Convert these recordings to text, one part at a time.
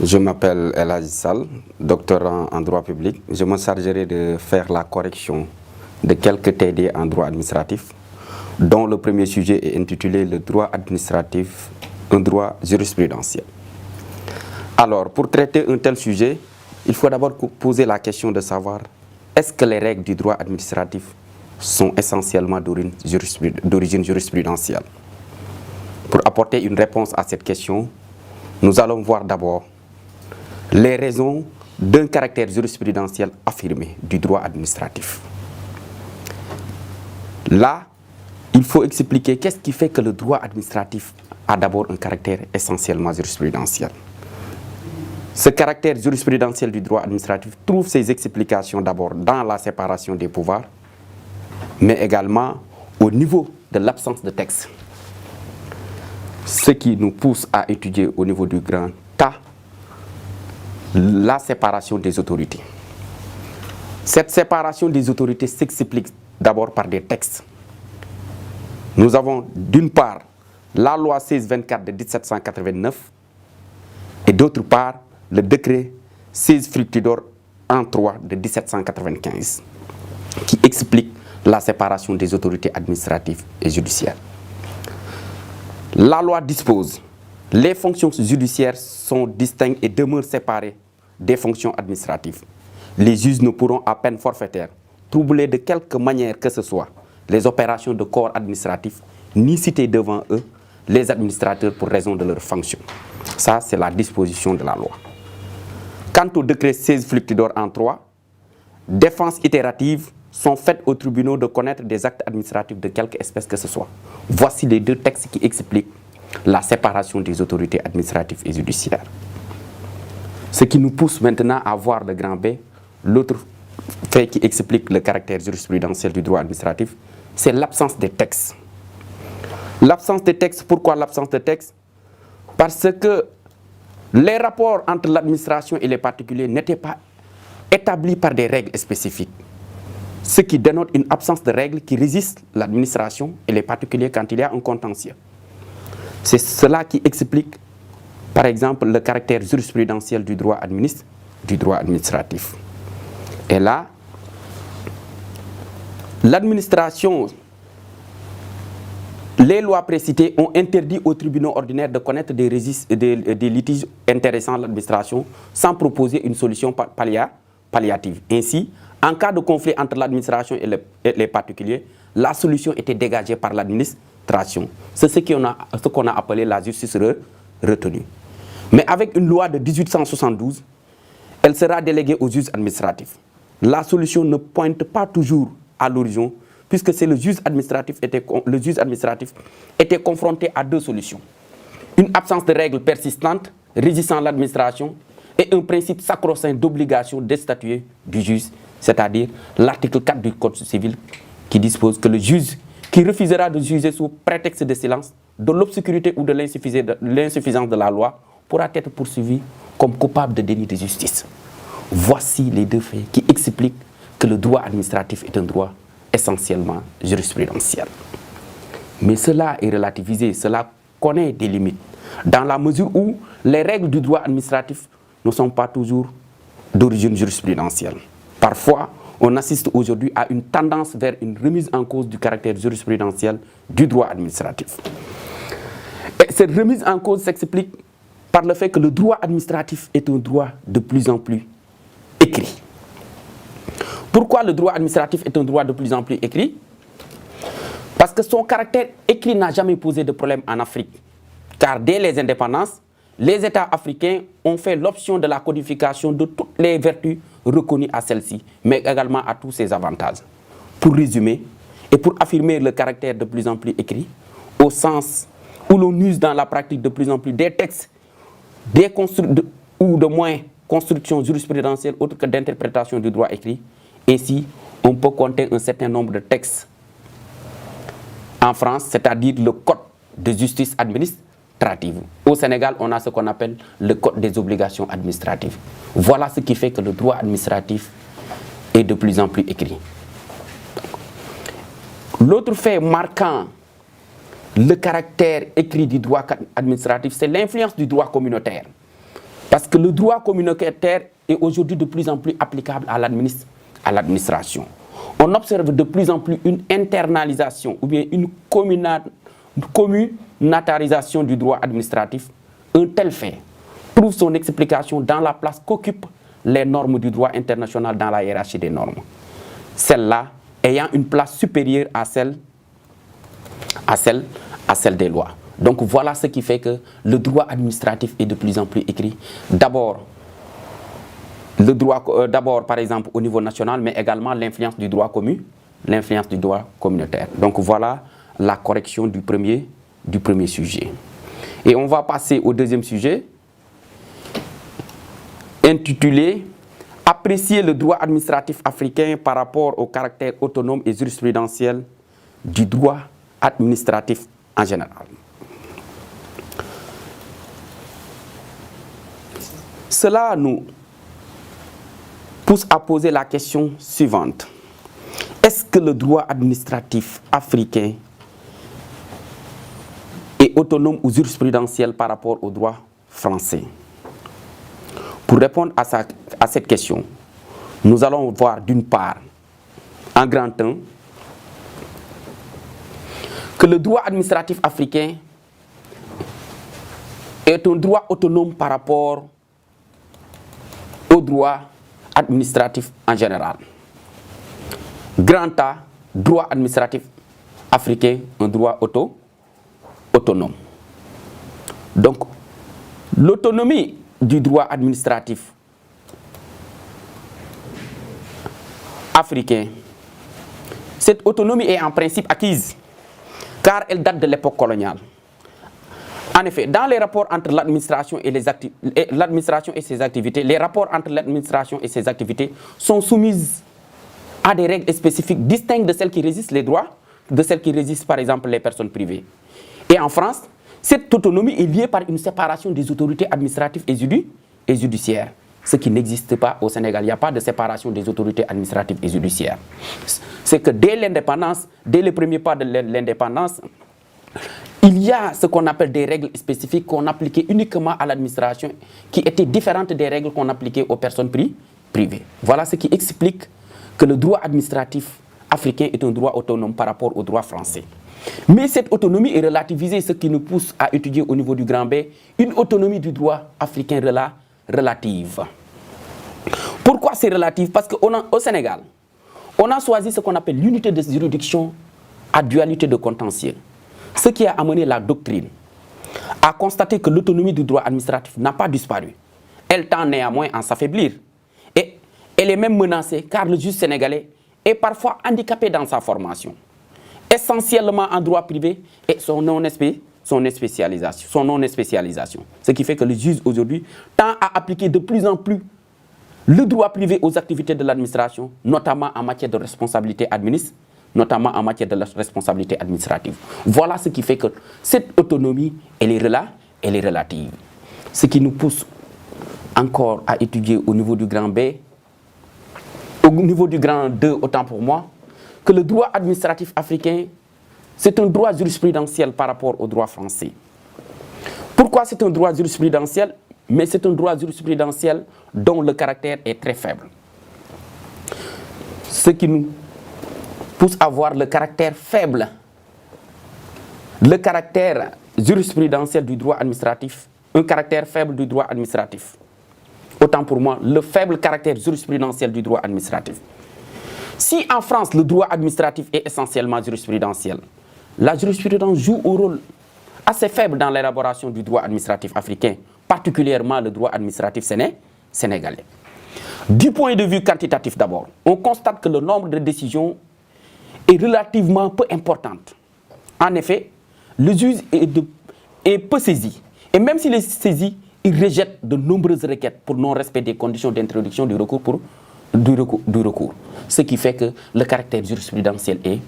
Je m'appelle El Hadji Sall, doctorant en droit public. Je me chargerai de faire la correction de quelques TD en droit administratif, dont le premier sujet est intitulé « Le droit administratif, un droit jurisprudentiel ». Alors, pour traiter un tel sujet, il faut d'abord poser la question de savoir est-ce que les règles du droit administratif sont essentiellement d'origine jurisprudentielle. Pour apporter une réponse à cette question, nous allons voir d'abord les raisons d'un caractère jurisprudentiel affirmé du droit administratif. Là, il faut expliquer qu'est-ce qui fait que le droit administratif a d'abord un caractère essentiellement jurisprudentiel. Ce caractère jurisprudentiel du droit administratif trouve ses explications d'abord dans la séparation des pouvoirs, mais également au niveau de l'absence de texte. Ce qui nous pousse à étudier au niveau du grand A la séparation des autorités. Cette séparation des autorités s'explique d'abord par des textes. Nous avons d'une part la loi 1624 de 1789 et d'autre part le décret 16 fructidor en 3 de 1795 qui explique la séparation des autorités administratives et judiciaires. La loi dispose les fonctions judiciaires sont distinctes et demeurent séparées des fonctions administratives. Les juges ne pourront à peine forfaitaire troubler de quelque manière que ce soit les opérations de corps administratif, ni citer devant eux les administrateurs pour raison de leur fonction. Ça, c'est la disposition de la loi. Quant au décret 16 fructidor en 3, défenses itératives sont faites aux tribunaux de connaître des actes administratifs de quelque espèce que ce soit. Voici les deux textes qui expliquent la séparation des autorités administratives et judiciaires. Ce qui nous pousse maintenant à voir le grand B, l'autre fait qui explique le caractère jurisprudentiel du droit administratif, c'est l'absence des textes. L'absence des textes, pourquoi l'absence de textes? Parce que les rapports entre l'administration et les particuliers n'étaient pas établis par des règles spécifiques. Ce qui dénote une absence de règles qui régissent l'administration et les particuliers quand il y a un contentieux. C'est cela qui explique, par exemple, le caractère jurisprudentiel du droit administratif. Et là, l'administration, les lois précitées ont interdit aux tribunaux ordinaires de connaître des litiges intéressant l'administration sans proposer une solution palliative. Ainsi, en cas de conflit entre l'administration et les particuliers, la solution était dégagée par l'administration. C'est ce qu'on a appelé la justice retenue. Mais avec une loi de 1872, elle sera déléguée aux juges administratifs. La solution ne pointe pas toujours à l'horizon, puisque c'est le juge administratif était confronté à deux solutions. Une absence de règles persistantes régissant l'administration et un principe sacro-saint d'obligation de statuer du juge, c'est-à-dire l'article 4 du Code civil qui dispose que le juge qui refusera de juger sous prétexte de silence, de l'obscurité ou de l'insuffisance de la loi pourra être poursuivi comme coupable de déni de justice. Voici les deux faits qui expliquent que le droit administratif est un droit essentiellement jurisprudentiel. Mais cela est relativisé, cela connaît des limites, dans la mesure où les règles du droit administratif ne sont pas toujours d'origine jurisprudentielle. Parfois, on assiste aujourd'hui à une tendance vers une remise en cause du caractère jurisprudentiel du droit administratif. Et cette remise en cause s'explique par le fait que le droit administratif est un droit de plus en plus écrit. Pourquoi le droit administratif est un droit de plus en plus écrit? Parce que son caractère écrit n'a jamais posé de problème en Afrique. Car dès les indépendances, les États africains ont fait l'option de la codification de toutes les vertus reconnues à celle-ci, mais également à tous ses avantages. Pour résumer, et pour affirmer le caractère de plus en plus écrit, au sens où l'on use dans la pratique de plus en plus des textes, ou de moins construction jurisprudentielle autre que d'interprétation du droit écrit, ainsi on peut compter un certain nombre de textes en France, c'est-à-dire le Code de justice administrative. Au Sénégal, on a ce qu'on appelle le Code des obligations administratives. Voilà ce qui fait que le droit administratif est de plus en plus écrit. L'autre fait marquant le caractère écrit du droit administratif, c'est l'influence du droit communautaire. Parce que le droit communautaire est aujourd'hui de plus en plus applicable à l'administration. On observe de plus en plus une internalisation ou bien une communautarisation du droit administratif. Un tel fait trouve son explication dans la place qu'occupent les normes du droit international dans la hiérarchie des normes. Celles-là ayant une place supérieure à celle des lois. Donc voilà ce qui fait que le droit administratif est de plus en plus écrit. D'abord, par exemple au niveau national, mais également l'influence du droit communautaire. Donc voilà la correction du premier sujet. Et on va passer au deuxième sujet, intitulé « Apprécier le droit administratif africain par rapport au caractère autonome et jurisprudentiel du droit administratif en général ». Cela nous pousse à poser la question suivante. Est-ce que le droit administratif africain est autonome ou jurisprudentiel par rapport au droit français? Pour répondre à cette question, nous allons voir d'une part, en grand 1, que le droit administratif africain est un droit autonome par rapport au droit administratif en général. Grand A, droit administratif africain, un droit autonome. Donc, l'autonomie du droit administratif africain, cette autonomie est en principe acquise, car elle date de l'époque coloniale. En effet, dans les rapports entre l'administration et ses activités, les rapports entre l'administration et ses activités sont soumis à des règles spécifiques distinctes de celles qui régissent les droits, de celles qui régissent par exemple les personnes privées. Et en France, cette autonomie est liée par une séparation des autorités administratives et judiciaires, ce qui n'existe pas au Sénégal. Il n'y a pas de séparation des autorités administratives et judiciaires. C'est que dès l'indépendance, dès les premiers pas de l'indépendance, il y a ce qu'on appelle des règles spécifiques qu'on appliquait uniquement à l'administration, qui étaient différentes des règles qu'on appliquait aux personnes privées. Voilà ce qui explique que le droit administratif africain est un droit autonome par rapport au droit français. Mais cette autonomie est relativisée, ce qui nous pousse à étudier au niveau du grand B une autonomie du droit africain relative. Pourquoi c'est relatif? Parce qu'au Sénégal, on a choisi ce qu'on appelle l'unité de juridiction à dualité de contentieux. Ce qui a amené la doctrine à constater que l'autonomie du droit administratif n'a pas disparu. Elle tend néanmoins à s'affaiblir. Et elle est même menacée car le juge sénégalais est parfois handicapé dans sa formation, essentiellement en droit privé et son non-spécialisation. Ce qui fait que le juge aujourd'hui tend à appliquer de plus en plus le droit privé aux activités de l'administration, notamment en matière de responsabilité administrative. Voilà ce qui fait que cette autonomie, elle est relative. Ce qui nous pousse encore à étudier au niveau du grand B, au niveau du grand 2, autant pour moi, que le droit administratif africain, c'est un droit jurisprudentiel par rapport au droit français. Pourquoi c'est un droit jurisprudentiel? Mais c'est un droit jurisprudentiel dont le caractère est très faible. Ce qui nous pousse à voir le caractère faible, le caractère jurisprudentiel du droit administratif, un caractère faible du droit administratif. Autant pour moi, le faible caractère jurisprudentiel du droit administratif. Si en France, le droit administratif est essentiellement jurisprudentiel, la jurisprudence joue un rôle assez faible dans l'élaboration du droit administratif africain, particulièrement le droit administratif sénégalais. Du point de vue quantitatif d'abord, on constate que le nombre de décisions est relativement peu important. En effet, le juge est peu saisi. Et même s'il est saisi, il rejette de nombreuses requêtes pour non-respect des conditions d'introduction du recours. Ce qui fait que le caractère jurisprudentiel est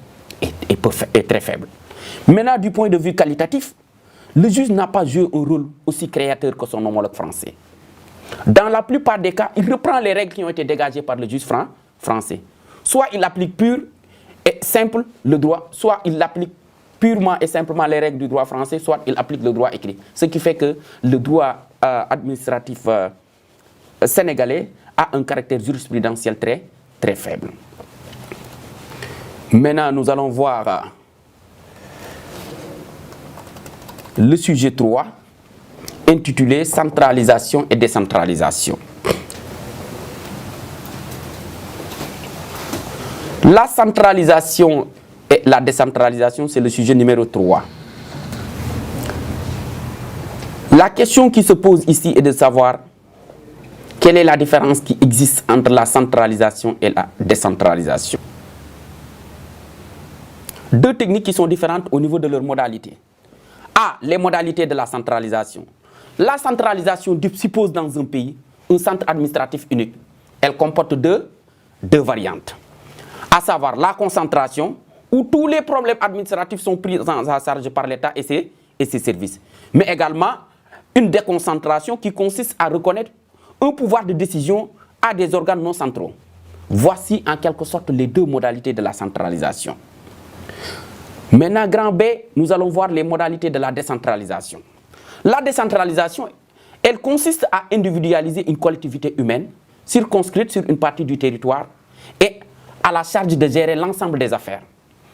très faible. Maintenant, du point de vue qualitatif, le juge n'a pas joué un rôle aussi créateur que son homologue français. Dans la plupart des cas, il reprend les règles qui ont été dégagées par le juge français. Soit il applique pur et simple le droit, soit il applique purement et simplement les règles du droit français, soit il applique le droit écrit. Ce qui fait que le droit administratif sénégalais a un caractère jurisprudentiel très faible. Maintenant, nous allons voir le sujet 3, intitulé « Centralisation et décentralisation ». La centralisation et la décentralisation, c'est le sujet numéro 3. La question qui se pose ici est de savoir quelle est la différence qui existe entre la centralisation et la décentralisation. Deux techniques qui sont différentes au niveau de leurs modalités. A. Les modalités de la centralisation. La centralisation suppose dans un pays un centre administratif unique. Elle comporte deux variantes. À savoir la concentration, où tous les problèmes administratifs sont pris en charge par l'État et ses services. Mais également une déconcentration qui consiste à reconnaître un pouvoir de décision à des organes non centraux. Voici en quelque sorte les deux modalités de la centralisation. Maintenant, grand B, nous allons voir les modalités de la décentralisation. La décentralisation, elle consiste à individualiser une collectivité humaine circonscrite sur une partie du territoire et à la charge de gérer l'ensemble des affaires.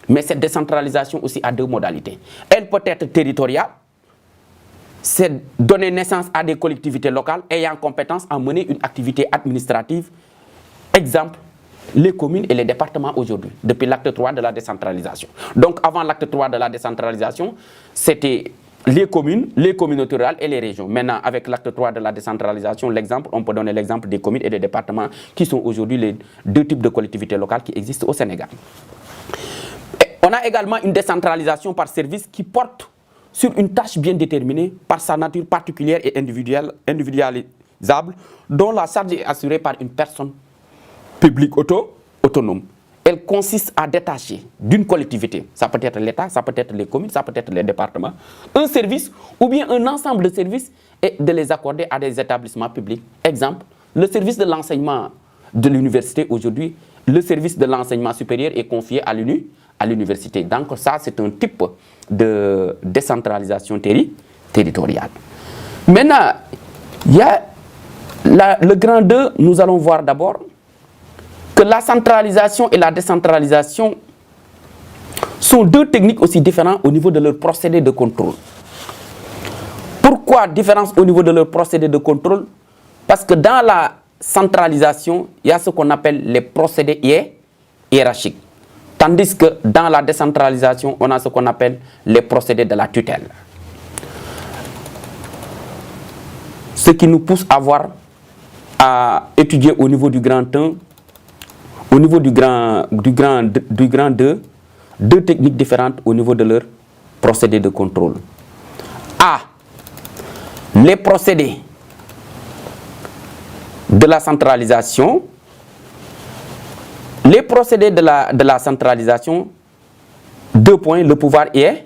Mais cette décentralisation aussi a deux modalités. Elle peut être territoriale, c'est donner naissance à des collectivités locales ayant compétence à mener une activité administrative. Exemple, les communes et les départements aujourd'hui, depuis l'acte 3 de la décentralisation. Donc avant l'acte 3 de la décentralisation, c'était les communes, les communautés rurales et les régions. Maintenant, avec l'acte 3 de la décentralisation, on peut donner l'exemple des communes et des départements qui sont aujourd'hui les deux types de collectivités locales qui existent au Sénégal. Et on a également une décentralisation par service qui porte sur une tâche bien déterminée par sa nature particulière et individualisable, dont la charge est assurée par une personne publique autonome. Elle consiste à détacher d'une collectivité, ça peut être l'État, ça peut être les communes, ça peut être les départements, un service ou bien un ensemble de services et de les accorder à des établissements publics. Exemple, le service de l'enseignement de l'université aujourd'hui, le service de l'enseignement supérieur est confié à l'université. Donc ça, c'est un type de décentralisation territoriale. Maintenant, il y a le grand 2, nous allons voir d'abord que la centralisation et la décentralisation sont deux techniques aussi différentes au niveau de leur procédé de contrôle. Pourquoi différence au niveau de leur procédé de contrôle? Parce que dans la centralisation, il y a ce qu'on appelle les procédés hiérarchiques. Tandis que dans la décentralisation, on a ce qu'on appelle les procédés de la tutelle. Ce qui nous pousse à étudier au niveau du grand 1, au niveau du grand 2, deux techniques différentes au niveau de leur procédé de contrôle. A. Les procédés de la centralisation. Les procédés de la centralisation, 2 points, le pouvoir et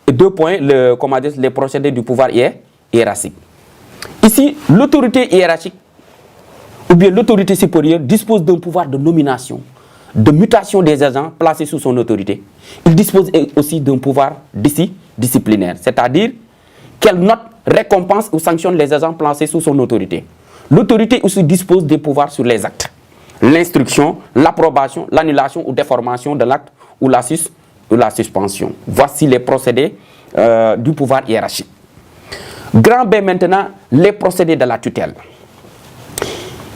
2 points, les procédés du pouvoir hiérarchique. Ici, l'autorité hiérarchique ou bien l'autorité supérieure dispose d'un pouvoir de nomination, de mutation des agents placés sous son autorité. Il dispose aussi d'un pouvoir disciplinaire, c'est-à-dire qu'elle note, récompense ou sanctionne les agents placés sous son autorité. L'autorité aussi dispose des pouvoirs sur les actes, l'instruction, l'approbation, l'annulation ou déformation de l'acte ou la suspension. Voici les procédés du pouvoir hiérarchique. Grand B maintenant, les procédés de la tutelle.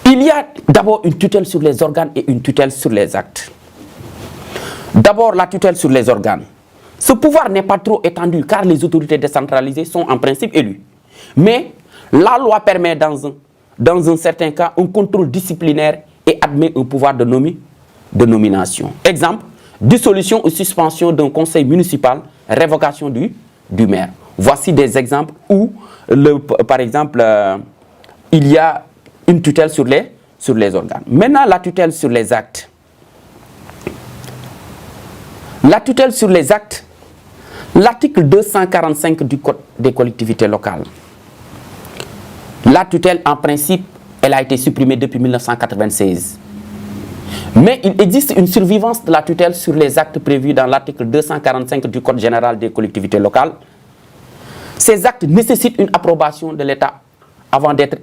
Il y a d'abord une tutelle sur les organes et une tutelle sur les actes. D'abord, la tutelle sur les organes. Ce pouvoir n'est pas trop étendu car les autorités décentralisées sont en principe élues. Mais la loi permet dans un certain cas un contrôle disciplinaire et admet un pouvoir de nomination. Exemple, dissolution ou suspension d'un conseil municipal, révocation du maire. Voici des exemples où, par exemple, il y a une tutelle sur les organes. Maintenant, la tutelle sur les actes. La tutelle sur les actes, l'article 245 du Code des collectivités locales. La tutelle, en principe, elle a été supprimée depuis 1996. Mais il existe une survivance de la tutelle sur les actes prévus dans l'article 245 du Code général des collectivités locales. Ces actes nécessitent une approbation de l'État avant d'être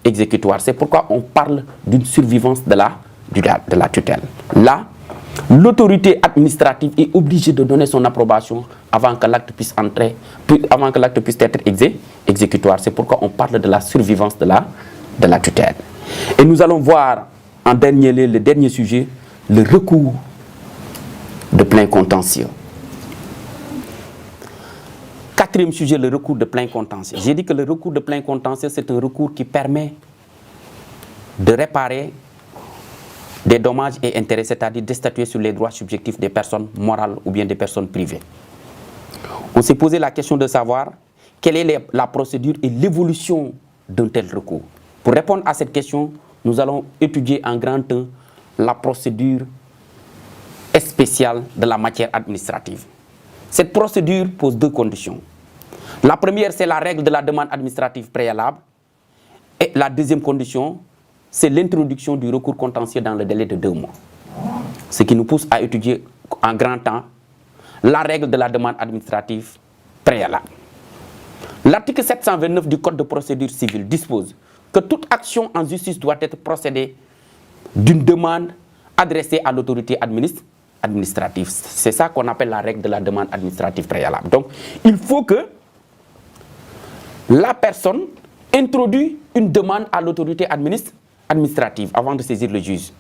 exécutoire. C'est pourquoi on parle d'une survivance de la tutelle. Là, l'autorité administrative est obligée de donner son approbation avant que l'acte puisse être exécutoire. C'est pourquoi on parle de la survivance de la tutelle. Et nous allons voir en dernier lieu, le dernier sujet, le recours de plein contentieux. Quatrième sujet, le recours de plein contentieux. J'ai dit que le recours de plein contentieux, c'est un recours qui permet de réparer des dommages et intérêts, c'est-à-dire de statuer sur les droits subjectifs des personnes morales ou bien des personnes privées. On s'est posé la question de savoir quelle est la procédure et l'évolution d'un tel recours. Pour répondre à cette question, nous allons étudier en grand temps la procédure spéciale de la matière administrative. Cette procédure pose deux conditions. La première, c'est la règle de la demande administrative préalable. Et la deuxième condition, c'est l'introduction du recours contentieux dans le délai de 2 mois. Ce qui nous pousse à étudier en grand temps la règle de la demande administrative préalable. L'article 729 du Code de procédure civile dispose que toute action en justice doit être procédée d'une demande adressée à l'autorité administrative. C'est ça qu'on appelle la règle de la demande administrative préalable. Donc, il faut que la personne introduise une demande à l'autorité administrative avant de saisir le juge.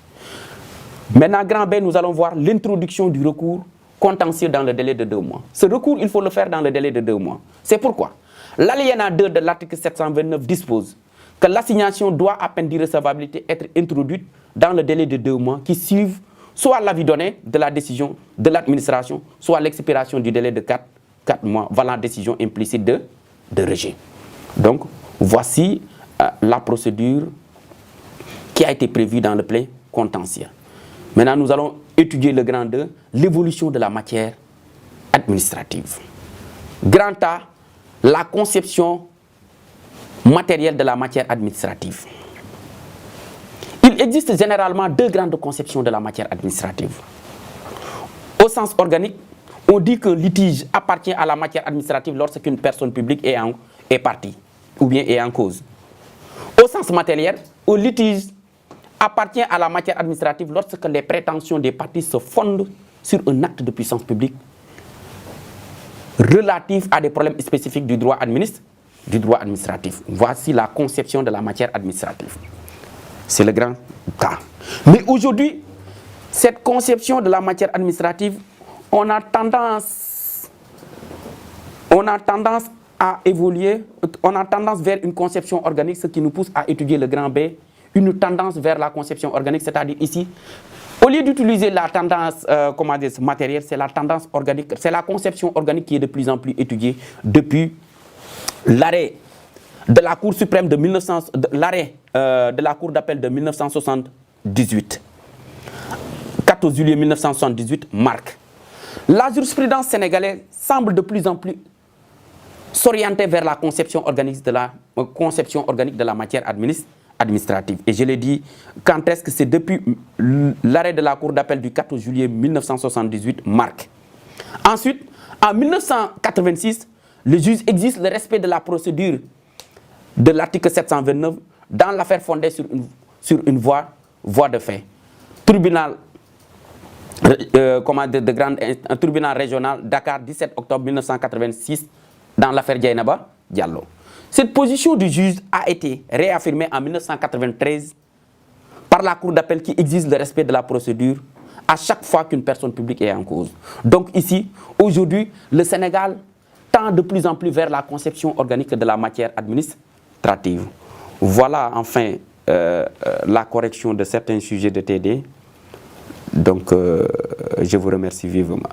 Maintenant, grand B, nous allons voir l'introduction du recours contentieux dans le délai de 2 mois. Ce recours, il faut le faire dans le délai de 2 mois. C'est pourquoi l'alinéa 2 de l'article 729 dispose que l'assignation doit, à peine d'irrecevabilité, être introduite dans le délai de 2 mois qui suivent soit l'avis donné de la décision de l'administration, soit l'expiration du délai de 4 mois, valant décision implicite de rejet. Donc, voici la procédure qui a été prévue dans le plein contentieux. Maintenant, nous allons étudier le grand 2, l'évolution de la matière administrative. Grand A, la conception matérielle de la matière administrative. Il existe généralement 2 grandes conceptions de la matière administrative. Au sens organique, on dit qu'un litige appartient à la matière administrative lorsqu'une personne publique est partie ou bien est en cause. Au sens matériel, un litige appartient à la matière administrative lorsque les prétentions des parties se fondent sur un acte de puissance publique relatif à des problèmes spécifiques du droit administratif. Voici la conception de la matière administrative. C'est le grand cas. Mais aujourd'hui, cette conception de la matière administrative, on a tendance à évoluer, on a tendance vers une conception organique, ce qui nous pousse à étudier le grand B, une tendance vers la conception organique, c'est-à-dire ici, au lieu d'utiliser la tendance matérielle, c'est la tendance organique, c'est la conception organique qui est de plus en plus étudiée depuis l'arrêt de la Cour suprême de la Cour d'appel de 1978. 14 juillet 1978 marque. La jurisprudence sénégalaise semble de plus en plus s'orienter vers la conception organique de la matière administrative. Et je l'ai dit, quand est-ce que c'est depuis l'arrêt de la Cour d'appel du 14 juillet 1978 marque. Ensuite, en 1986, le juge exige le respect de la procédure de l'article 729 dans l'affaire fondée sur une voie de fait. Tribunal, un tribunal régional, Dakar, 17 octobre 1986, dans l'affaire Dieynaba Diallo. Cette position du juge a été réaffirmée en 1993 par la Cour d'appel qui exige le respect de la procédure à chaque fois qu'une personne publique est en cause. Donc ici, aujourd'hui, le Sénégal tend de plus en plus vers la conception organique de la matière administrative. Voilà enfin la correction de certains sujets de TD. Donc je vous remercie vivement.